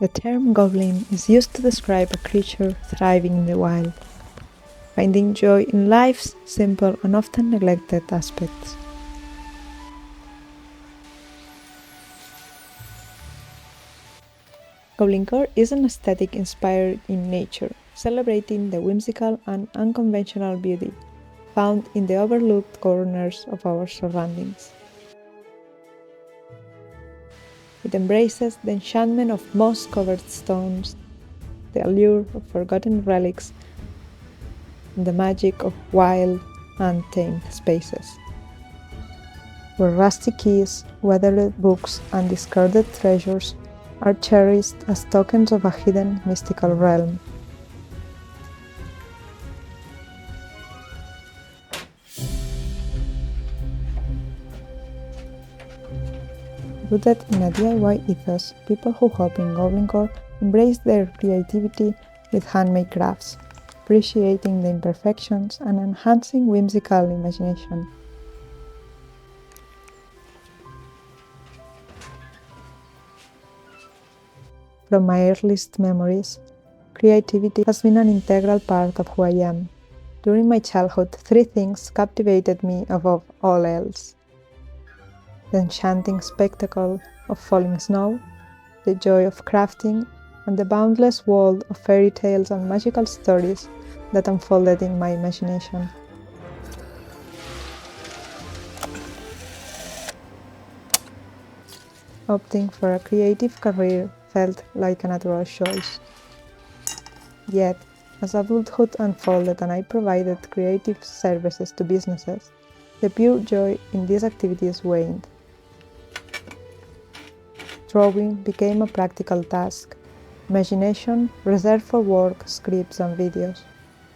The term goblin is used to describe a creature thriving in the wild, finding joy in life's simple and often neglected aspects. GOBLINCORE is an aesthetic inspired in nature, celebrating the whimsical and unconventional beauty found in the overlooked corners of our surroundings. It embraces the enchantment of moss-covered stones, the allure of forgotten relics, and the magic of wild, untamed spaces, where rusty keys, weathered books, and discarded treasures are cherished as tokens of a hidden mystical realm. Rooted in a DIY ethos, people who hop in GOBLINCORE embrace their creativity with handmade crafts, appreciating the imperfections and enhancing whimsical imagination. From my earliest memories, creativity has been an integral part of who I am. During my childhood, three things captivated me above all else: the enchanting spectacle of falling snow, the joy of crafting, and the boundless world of fairy tales and magical stories that unfolded in my imagination. Opting for a creative career felt like a natural choice. Yet, as adulthood unfolded and I provided creative services to businesses, the pure joy in these activities waned. Drawing became a practical task, imagination reserved for work, scripts, and videos,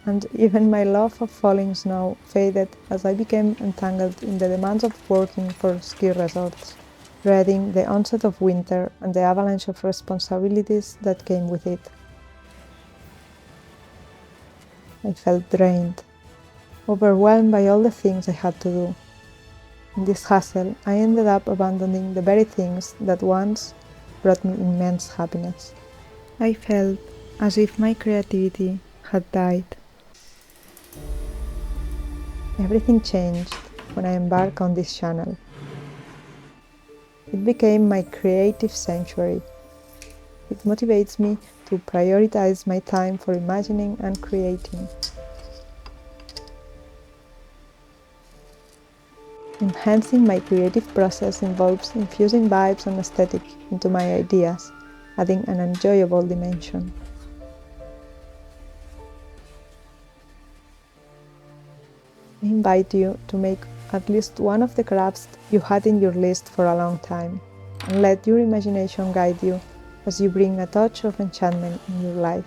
and even my love of falling snow faded as I became entangled in the demands of working for ski resorts, dreading the onset of winter and the avalanche of responsibilities that came with it. I felt drained, overwhelmed by all the things I had to do. In this hustle, I ended up abandoning the very things that once brought me immense happiness. I felt as if my creativity had died. Everything changed when I embarked on this channel. It became my creative sanctuary. It motivates me to prioritize my time for imagining and creating. Enhancing my creative process involves infusing vibes and aesthetic into my ideas, adding an enjoyable dimension. I invite you to make at least one of the crafts you had in your list for a long time, and let your imagination guide you as you bring a touch of enchantment in your life.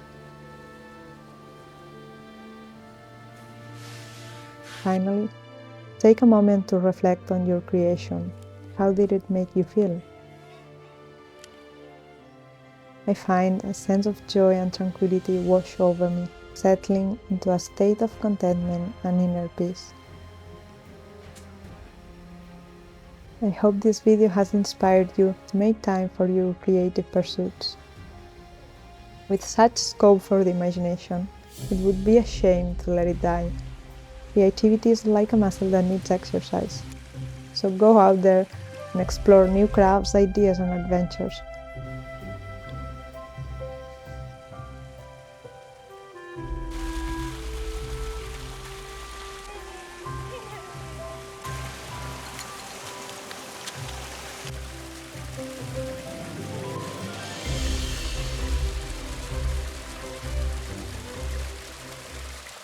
Finally, take a moment to reflect on your creation. How did it make you feel? I find a sense of joy and tranquility wash over me, settling into a state of contentment and inner peace. I hope this video has inspired you to make time for your creative pursuits. With such scope for the imagination, it would be a shame to let it die. Creativity is like a muscle that needs exercise. So go out there and explore new crafts, ideas, and adventures.